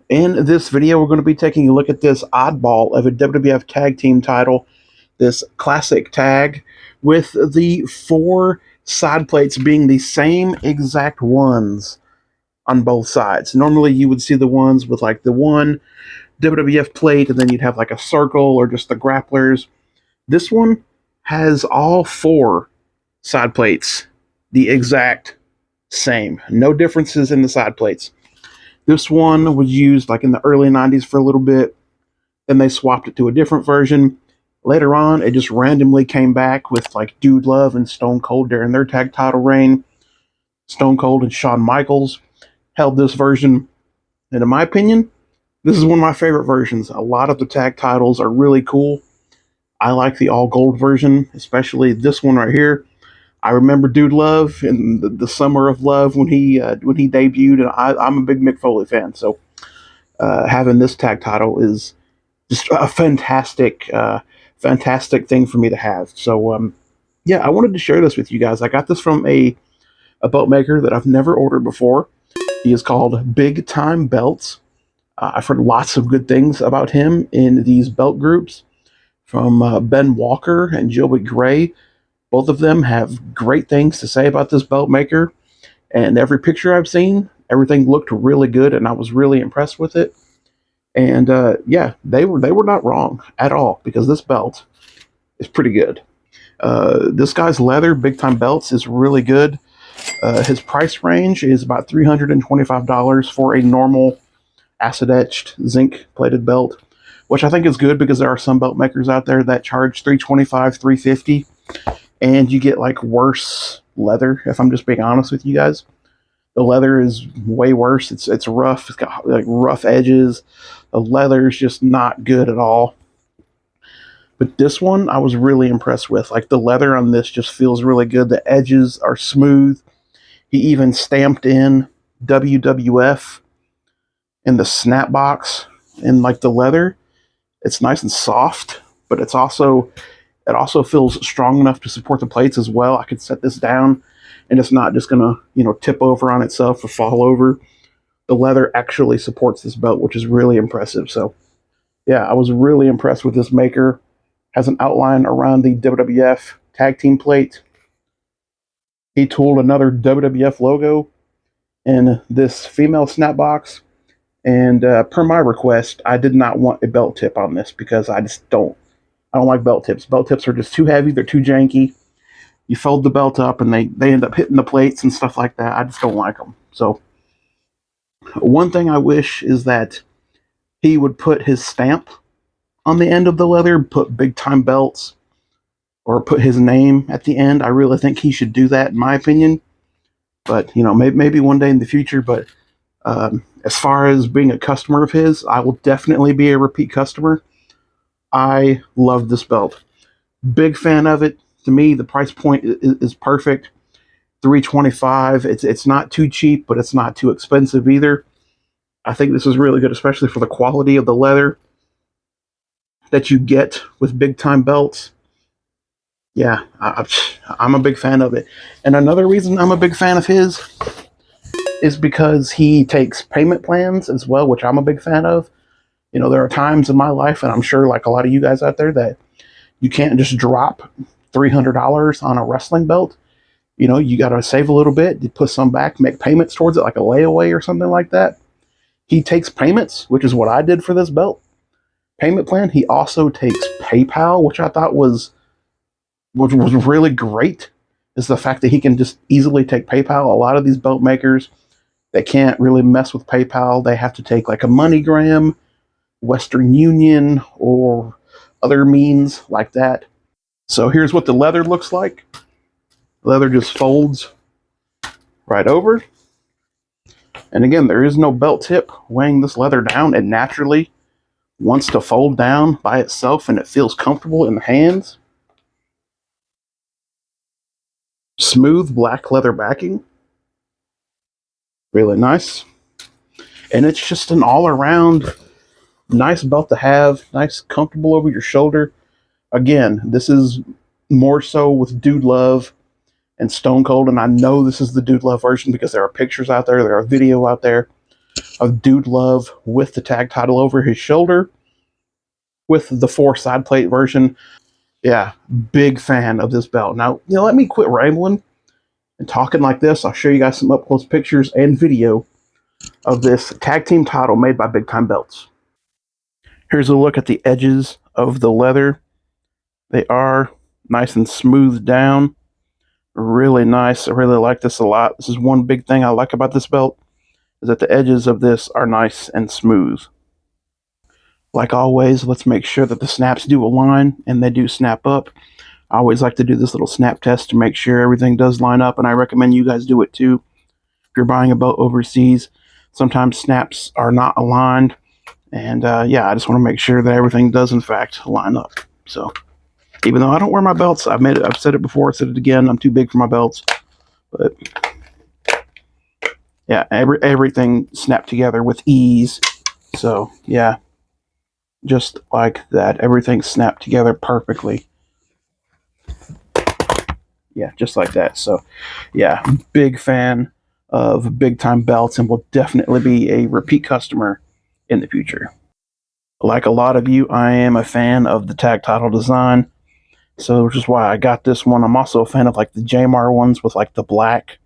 In this video, we're going to be taking a look at this oddball of a WWF tag team title, this classic tag, with the 4 side plates being the same exact ones on both sides. Normally, you would see the ones with like the one WWF plate, and then you'd have like a circle or just the grapplers. This one has all 4 side plates the exact same. No differences in the side plates. This one was used like in the early 90s for a little bit. Then they swapped it to a different version. Later on, it just randomly came back with like Dude Love and Stone Cold during their tag title reign. Stone Cold and Shawn Michaels held this version. And in my opinion, this is one of my favorite versions. A lot of the tag titles are really cool. I like the all gold version, especially this one right here. I remember Dude Love in the Summer of Love when he debuted, and I'm a big Mick Foley fan. So having this tag title is just a fantastic thing for me to have. So yeah, I wanted to share this with you guys. I got this from a belt maker that I've never ordered before. He is called Big Time Belts. I've heard lots of good things about him in these belt groups from Ben Walker and Joey Gray. Both of them have great things to say about this belt maker, and every picture I've seen, everything looked really good, and I was really impressed with it. And yeah, they were not wrong at all, because this belt is pretty good. This guy's leather, Big Time Belts, is really good. His price range is about $325 for a normal acid etched zinc plated belt, which I think is good because there are some belt makers out there that charge $325, $350. And you get like worse leather, if I'm just being honest with you guys. The leather is way worse. It's rough. It's got like rough edges. The leather is just not good at all. But this one I was really impressed with. Like the leather on this just feels really good. The edges are smooth. He even stamped in WWF in the snap box in like the leather. It's nice and soft, but it also feels strong enough to support the plates as well. I could set this down and it's not just gonna, tip over on itself or fall over. The leather actually supports this belt, which is really impressive. So yeah, I was really impressed with this maker. Has an outline around the WWF tag team plate. He tooled another WWF logo in this female snap box. And per my request, I did not want a belt tip on this because I don't like belt tips. Belt tips are just too heavy. They're too janky. You fold the belt up and they end up hitting the plates and stuff like that. I just don't like them. So one thing I wish is that he would put his stamp on the end of the leather, put Big Time Belts, or put his name at the end. I really think he should do that, in my opinion. But, maybe one day in the future. But as far as being a customer of his, I will definitely be a repeat customer. I love this belt. Big fan of it. To me, the price point is perfect. $325. It's not too cheap, but it's not too expensive either. I think this is really good, especially for the quality of the leather that you get with Big Time Belts. Yeah, I'm a big fan of it. And another reason I'm a big fan of his is because he takes payment plans as well, which I'm a big fan of. There are times in my life, and I'm sure like a lot of you guys out there, that you can't just drop $300 on a wrestling belt. You got to save a little bit, you put some back, make payments towards it, like a layaway or something like that. He takes payments, which is what I did for this belt. Payment plan. He also takes PayPal, which I thought was really great, is the fact that he can just easily take PayPal. A lot of these belt makers, they can't really mess with PayPal. They have to take like a MoneyGram, Western Union, or other means like that. So here's what the leather looks like. Leather just folds right over. And again, there is no belt tip weighing this leather down. It naturally wants to fold down by itself, and it feels comfortable in the hands. Smooth black leather backing. Really nice. And it's just an all-around nice belt to have. Nice, comfortable over your shoulder. Again, this is more so with Dude Love and Stone Cold, and I know this is the Dude Love version because there are pictures out there, there are video out there. of Dude Love with the tag title over his shoulder with the 4 side plate version. Yeah, big fan of this belt. Now, let me quit rambling and talking like this. I'll show you guys some up close pictures and video of this tag team title made by Big Time Belts. Here's a look at the edges of the leather. They are nice and smoothed down. Really nice. I really like this a lot. This is one big thing I like about this belt, is that the edges of this are nice and smooth. Like always, let's make sure that the snaps do align, and they do snap up. I always like to do this little snap test to make sure everything does line up, and I recommend you guys do it too. If you're buying a belt overseas, sometimes snaps are not aligned, and yeah, I just want to make sure that everything does in fact line up. So, even though I don't wear my belts, I've said it before, I said it again, I'm too big for my belts, but yeah, everything snapped together with ease. So yeah, just like that, everything snapped together perfectly. Yeah, just like that. So yeah, big fan of Big Time Belts, and will definitely be a repeat customer in the future. Like a lot of you, I am a fan of the tag title design, so which is why I got this one. I'm also a fan of like the JMR ones with like the black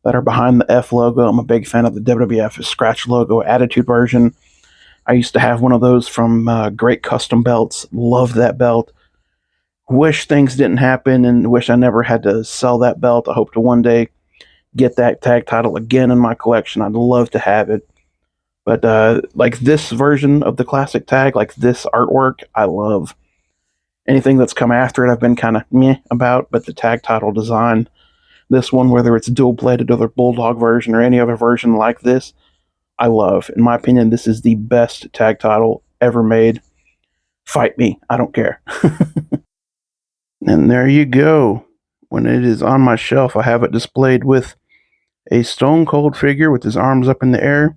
that are behind the F logo. I'm a big fan of the WWF scratch logo Attitude version. I used to have one of those from Great Custom Belts. Love that belt. Wish things didn't happen, and wish I never had to sell that belt. I hope to one day get that tag title again in my collection. I'd love to have it. But like this version of the classic tag, like this artwork, I love. Anything that's come after it, I've been kind of meh about, but the tag title design, this one, whether it's dual-bladed or the Bulldog version or any other version like this, I love. In my opinion, this is the best tag title ever made. Fight me. I don't care. And there you go. When it is on my shelf, I have it displayed with a Stone Cold figure with his arms up in the air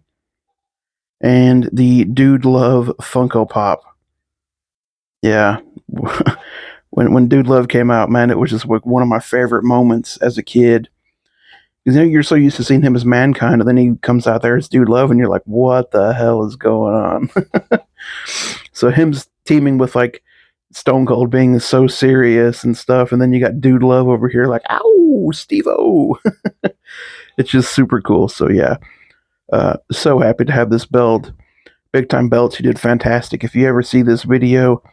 and the Dude Love Funko Pop. Yeah. when Dude Love came out, man, it was just one of my favorite moments as a kid. Because you're so used to seeing him as Mankind, and then he comes out there as Dude Love, and you're like, what the hell is going on? So him teaming with like Stone Cold being so serious and stuff, and then you got Dude Love over here like, ow, Steve-O. It's just super cool. So yeah, so happy to have this belt. Big Time Belts, you did fantastic. If you ever see this video,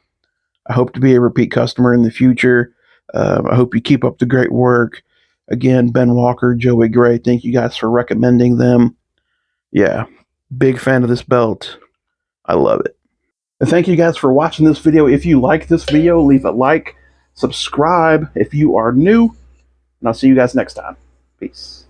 I hope to be a repeat customer in the future. I hope you keep up the great work. Again, Ben Walker, Joey Gray, thank you guys for recommending them. Yeah, big fan of this belt. I love it. And thank you guys for watching this video. If you like this video, leave a like, subscribe if you are new, and I'll see you guys next time. Peace.